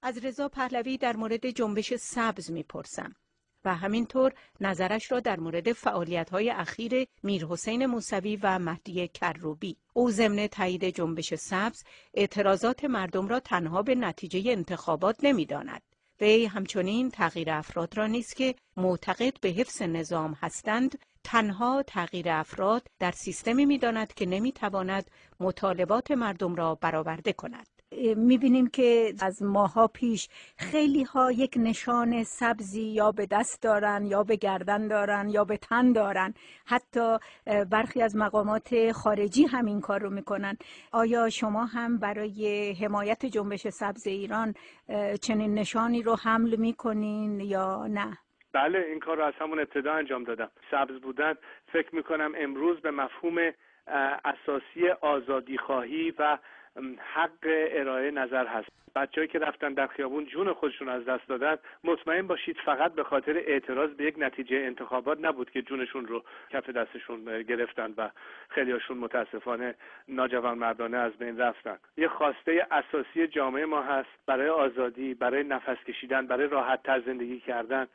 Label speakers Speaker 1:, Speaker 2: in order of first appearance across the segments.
Speaker 1: از رضا پهلوی در مورد جنبش سبز میپرسم و همینطور نظرش را در مورد فعالیت‌های اخیر میرحسین موسوی و مهدی کروبی. او ضمن تایید جنبش سبز اعتراضات مردم را تنها به نتیجه انتخابات نمی‌داند. وی همچنین تغییر افراد را نیز که معتقد به حفظ نظام هستند تنها تغییر افراد در سیستمی می‌داند که نمی‌تواند مطالبات مردم را برآورده کند. می‌بینیم که از ماها پیش خیلی ها یک نشان سبزی یا به دست دارن یا به گردن دارن یا به تن دارن. حتی برخی از مقامات خارجی هم این کار رو میکنن. آیا شما هم برای حمایت جنبش سبز ایران چنین نشانی رو حمل میکنین یا نه؟
Speaker 2: بله، این کار رو از همون ابتدا انجام دادم. سبز بودن فکر میکنم امروز به مفهوم اساسی آزادی خواهی و حق ارائه نظر هست. بچه‌ای که رفتن در خیابون جون خودشون از دست دادن، مطمئن باشید فقط به خاطر اعتراض به یک نتیجه انتخابات نبود که جونشون رو کف دستشون گرفتن و خیلیاشون متاسفانه ناجوانمردانه از بین رفتن. یه خواسته اساسی جامعه ما هست برای آزادی، برای نفس کشیدن، برای راحت‌تر زندگی کردن.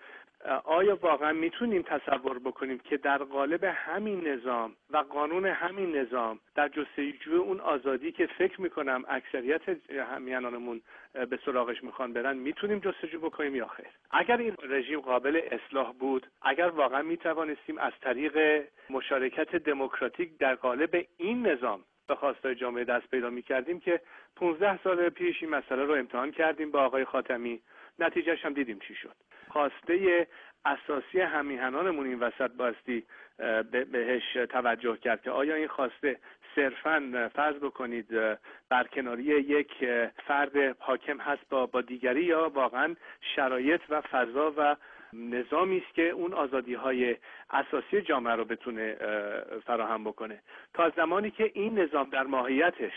Speaker 2: آیا واقعا میتونیم تصور بکنیم که در قالب همین نظام و قانون همین نظام در جستجوی اون آزادی که فکر میکنم اکثریت همیهنانمون به سراغش میخوان برن میتونیم جستجو بکنیم یا خیر؟ اگر این رژیم قابل اصلاح بود، اگر واقعا میتوانستیم از طریق مشارکت دموکراتیک در قالب این نظام به خواستای جامعه دست پیدا میکردیم که 15 سال پیش این مسئله رو امتحان کردیم با آقای خاتمی، نتیجهش هم دیدیم چی شد. خواسته اساسی همیهنانمون این وسط باستی بهش توجه کرد که آیا این خواسته صرفاً فرض بکنید برکناری یک فرد حاکم هست با دیگری، یا واقعاً شرایط و فضا و نظامی است که اون آزادی‌های اساسی جامعه رو بتونه فراهم بکنه. تا زمانی که این نظام در ماهیتش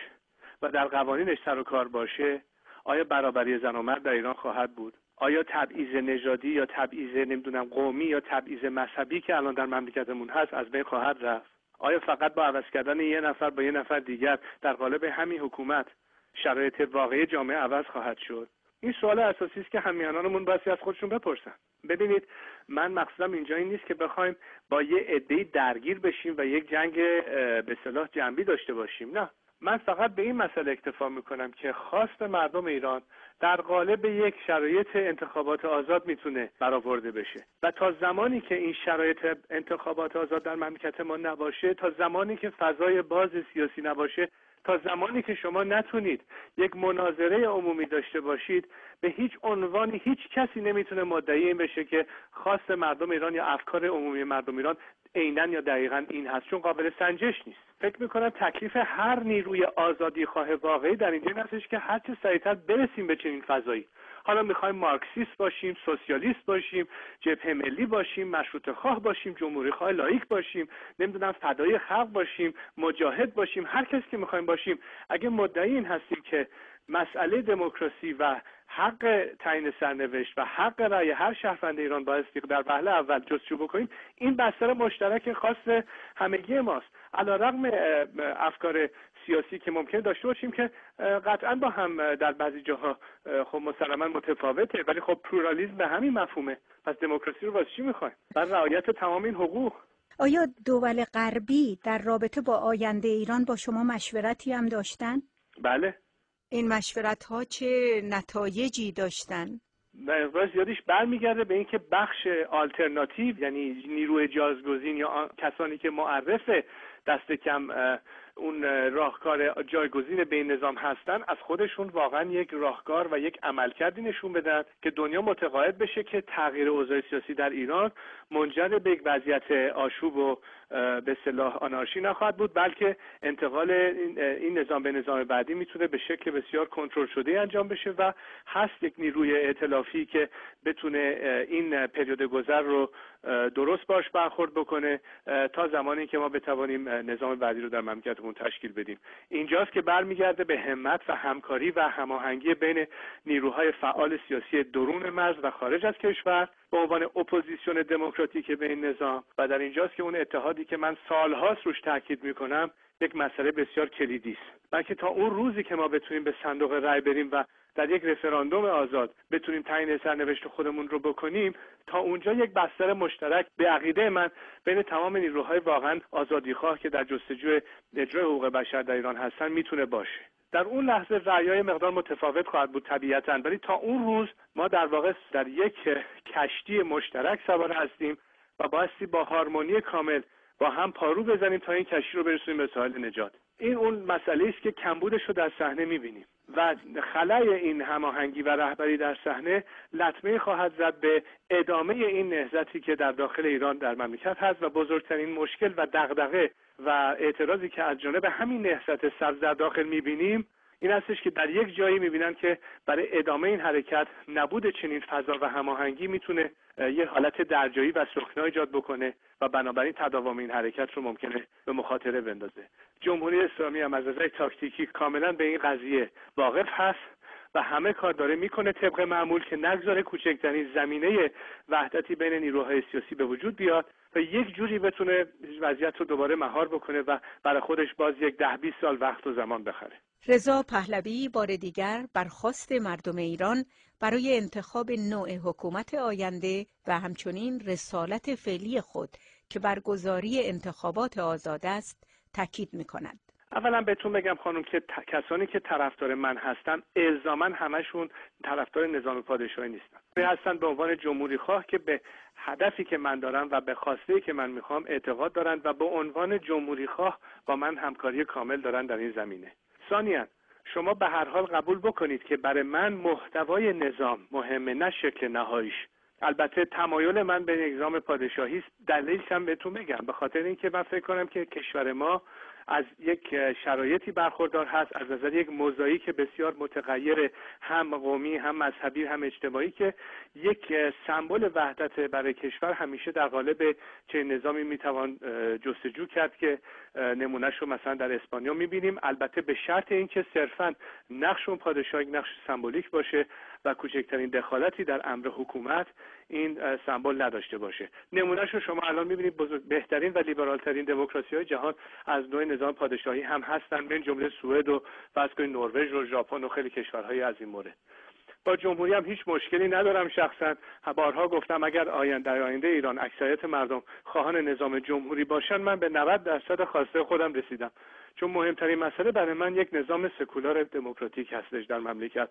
Speaker 2: و در قوانینش سر و کار باشه، آیا برابری زن و مرد در ایران خواهد بود؟ آیا تبعیض نژادی یا تبعیض قومی یا تبعیض مذهبی که الان در مملکتمون هست از بین خواهد رفت؟ آیا فقط با عوض کردن یه نفر با یه نفر دیگر در قالب همین حکومت شرایط واقعی جامعه عوض خواهد شد؟ این سوال اساسی است که همیهنانمون باید از خودشون بپرسن. ببینید، من مقصودم اینجا این نیست که بخوایم با یه عده‌ای درگیر بشیم و یک جنگ به اصطلاح جنبی داشته باشیم. نه، من فقط به این مسئله اکتفا میکنم که خواست مردم ایران در قالب یک شرایط انتخابات آزاد میتونه برآورده بشه و تا زمانی که این شرایط انتخابات آزاد در مملکت ما نباشه، تا زمانی که فضای باز سیاسی نباشه، تا زمانی که شما نتونید یک مناظره عمومی داشته باشید، به هیچ عنوانی هیچ کسی نمیتونه مدعی این بشه که خواست مردم ایران یا افکار عمومی مردم ایران عیناً یا دقیقاً این هست، چون قابل سنجش نیست. فکر میکنم تکلیف هر نیروی آزادی خواه واقعی در اینجا هستش که هر چه سریعتر برسیم به چنین فضایی. حالا میخوایم مارکسیست باشیم، سوسیالیست باشیم، جبهه ملی باشیم، مشروطه خواه باشیم، جمهوری خواه لاییک باشیم، نمیدونم فدای خلق باشیم، مجاهد باشیم، هر کسی که میخوایم باشیم، اگه مدعی این هستیم که مسئله دموکراسی و حق تعیین سرنوشت و حق رأی هر شهروند ایران بایستی در وهله اول جستجو بکنیم، این بستر مشترک خاص همگی ماست. علیرغم افکار سیاسی که ممکن داشته باشیم که قطعا با هم در بعضی جاها خب مسلما متفاوته، ولی خب پلورالیسم به همین مفهومه. پس دموکراسی رو واسه چی میخوایم؟ بر رعایت تمام این حقوق.
Speaker 1: آیا دول غربی در رابطه با آینده ایران با شما مشورتی هم داشتن؟
Speaker 2: بله.
Speaker 1: این مشورت‌ها چه نتایجی داشتن؟
Speaker 2: مقدار زیادیش برمیگرده به اینکه بخش آلترناتیو، یعنی نیروی جایگزین یا کسانی که معرف دست کم اون راهکار جایگزین به این نظام هستن، از خودشون واقعا یک راهکار و یک عملکردی نشون بدن که دنیا متقاعد بشه که تغییر اوضاع سیاسی در ایران منجر به یک وضعیت آشوب و به اصطلاح آنارشی نخواهد بود، بلکه انتقال این نظام به نظام بعدی میتونه به شکل بسیار کنترل شده انجام بشه و هست یک نیروی ائتلافی که بتونه این پریود گذر رو درست باش برخورد بکنه تا زمانی که ما بتوانیم نظام بعدی رو در مملکتمون تشکیل بدیم. اینجاست که برمیگرده به همت و همکاری و هماهنگی بین نیروهای فعال سیاسی درون مرز و خارج از کشور به عنوان اپوزیسیون دموکراتیک به این نظام، و در اینجاست که اون اتحادی که من سالهاست روش تاکید میکنم یک مسئله بسیار کلیدی است. بلکه تا اون روزی که ما بتونیم به صندوق رای بریم و در یک رفراندوم آزاد بتونیم تعیین سرنوشت خودمون رو بکنیم، تا اونجا یک بستر مشترک به عقیده من بین تمام نیروهای واقعا آزادیخواه که در جستجوی اجرای حقوق بشر در ایران هستن میتونه باشه. در اون لحظه رأی‌های مقدار متفاوت خواهد بود طبیعتاً، ولی تا اون روز ما در واقع در یک کشتی مشترک سوار هستیم و بایستی با هارمونی کامل با هم پارو بزنیم تا این کشتی رو برسونیم به ساحل نجات. این اون مسئله است که کمبودش رو در صحنه می‌بینیم و خلای این هماهنگی و رهبری در صحنه لطمه خواهد زد به ادامه این نهضتی که در داخل ایران در مملکت هست و بزرگترین مشکل و دغدغه و اعتراضی که از جانب همین نهضت سبز در داخل می‌بینیم این هستش که در یک جایی می‌بینن که برای ادامه این حرکت نبود چنین فضا و هماهنگی میتونه یه حالت درجایی و سوخنا ایجاد بکنه و بنابراین تداوم این حرکت رو ممکنه به مخاطره بندازه. جمهوری اسلامی هم از نظر تاکتیکی کاملا به این قضیه واقف هست و همه کار داره میکنه طبق معمول که نگذاره کوچکترین زمینه وحدتی بین نیروهای سیاسی به وجود بیاد و یک جوری بتونه وضعیت رو دوباره مهار بکنه و برای خودش باز یک 10-20 سال وقت و زمان بخره.
Speaker 1: رضا پهلوی بار دیگر برخواست مردم ایران برای انتخاب نوع حکومت آینده و همچنین رسالت فعلی خود که برگزاری انتخابات آزاد است تاکید می‌کند.
Speaker 2: اولا بهتون بگم خانم که کسانی که طرفدار من هستن الزاما همشون طرفدار نظام پادشاهی نیستن. هستن به عنوان جمهوری خواه که به هدفی که من دارم و به خواسته‌ای که من میخوام اعتقاد دارن و به عنوان جمهوری خواه با من همکاری کامل دارن در این زمینه. ثانیاً شما به هر حال قبول بکنید که برای من محتوای نظام مهمه نه شکل نهاییش. البته تمایل من به نظام پادشاهی است. دلیلش هم بهتون بگم به خاطر اینکه من فکر کنم که کشور ما از یک شرایطی برخوردار هست از نظر یک موزاییک بسیار متغیر هم قومی هم مذهبی هم اجتماعی که یک سمبل وحدت برای کشور همیشه در قالب چه نظامی میتوان جستجو کرد که نمونهش رو مثلا در اسپانیا میبینیم، البته به شرط اینکه صرفا نقش اون پادشاه یک نقش سمبولیک باشه و کوچکترین دخالتی در امر حکومت این سمبل نداشته باشه. نمونهش رو شما الان میبینید بهترین و لیبرالترین دموکراسی‌های جهان از نوع نظام پادشاهی هم هستن، من جمله سوئد و فرض کنید نروژ و ژاپن و خیلی کشورهای از این مورد. با جمهوری هم هیچ مشکلی ندارم شخصا. بارها گفتم اگر در آینده ایران اکثریت مردم خواهان نظام جمهوری باشن من به 90% خواسته خودم رسیدم، چون مهمترین مسئله برای من یک نظام سکولار دموکراتیک هستش در مملکت.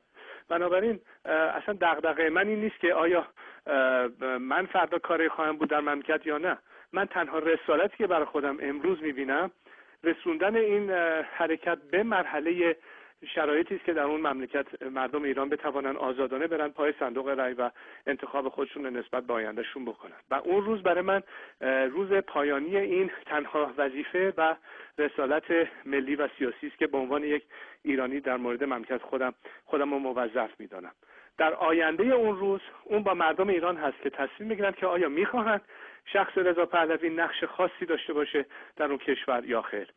Speaker 2: بنابراین اصلا دغدغه من این نیست که آیا من فردا کاری خواهم بود در مملکت یا نه. من تنها رسالتی که برای خودم امروز میبینم رسوندن این حرکت به مرحله شرایطی است که در اون مملکت مردم ایران بتوانن آزادانه برن پای صندوق رای و انتخاب خودشون رو نسبت به آیندهشون بکنن و اون روز برای من روز پایانی این تنها وظیفه و رسالت ملی و سیاسی است که به عنوان یک ایرانی در مورد مملکت خودم رو موظف میدانم. در آینده اون روز اون با مردم ایران هست که تصمیم میگیرن که آیا میخواهند شخص رضا پهلوی نقش خاصی داشته باشه در اون کشور یا خیر.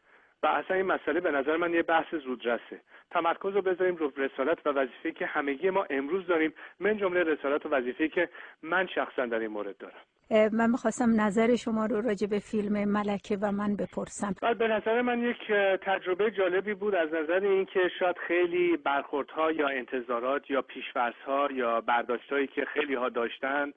Speaker 2: و اصلا این مسئله به نظر من یه بحث زودرسه. تمرکز رو بذاریم رو رسالت و وظیفه‌ای که همگی ما امروز داریم، من جمله رسالت و وظیفه‌ای که من شخصا در این مورد دارم.
Speaker 1: من می‌خواستم نظر شما رو راجع به فیلم ملکه و من بپرسم.
Speaker 2: به نظر من یک تجربه جالبی بود از نظر اینکه شاید خیلی برخوردها یا انتظارات یا پیش‌فرض‌ها یا برداشت‌هایی که خیلی‌ها داشتن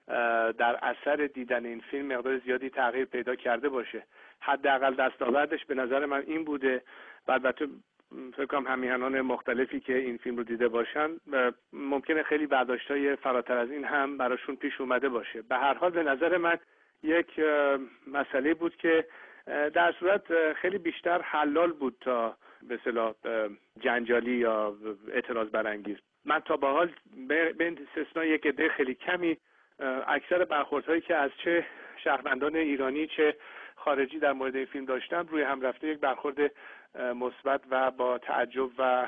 Speaker 2: در اثر دیدن این فیلم مقدار زیادی تغییر پیدا کرده باشه. حداقل دستاوردش به نظر من این بوده. البته فکر کنم همیهنان مختلفی که این فیلم رو دیده باشن ممکنه خیلی برداشت‌های فراتر از این هم براشون پیش اومده باشه. به هر حال به نظر من یک مسئله بود که در صورت خیلی بیشتر حلال بود تا به اصطلاح جنجالی یا اعتراض برانگیز. من تا به حال به استثنای یک عده خیلی کمی اکثر برخوردهایی که از چه شهروندان ایرانی چه خارجی در مورد این فیلم داشتم روی هم رفته یک برخورد مثبت و با تعجب و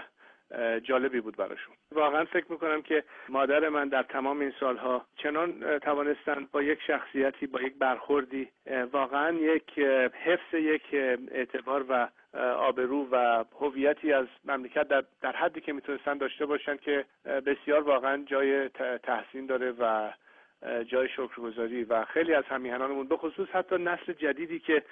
Speaker 2: جالبی بود براشون. واقعا فکر میکنم که مادر من در تمام این سالها چنان توانستن با یک شخصیتی با یک برخوردی واقعا یک حفظ یک اعتبار و آبرو و هویتی از مملکت در حدی که میتونستن داشته باشن که بسیار واقعا جای تحسین داره و جای شکرگزاری و خیلی از همیهنانمون به خصوص حتی نسل جدیدی که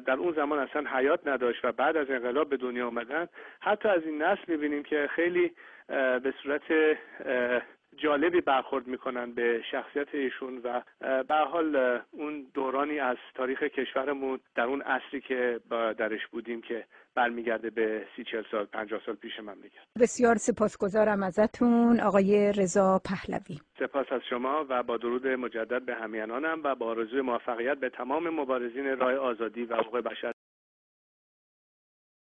Speaker 2: در اون زمان اصلا حیات نداشت و بعد از انقلاب به دنیا آمدن، حتی از این نسل می‌بینیم که خیلی به صورت جالبی برخورد میکنن به شخصیت ایشون و به حال اون دورانی از تاریخ کشورمون در اون عصری که درش بودیم که برمیگرده به 30-40 سال 50 سال پیش مملکت.
Speaker 1: بسیار سپاسگزارم ازتون آقای رضا پهلوی.
Speaker 2: سپاس از شما و با درود مجدد به همیهنانم و با آرزوی موفقیت به تمام مبارزین راه آزادی و حقوق بشر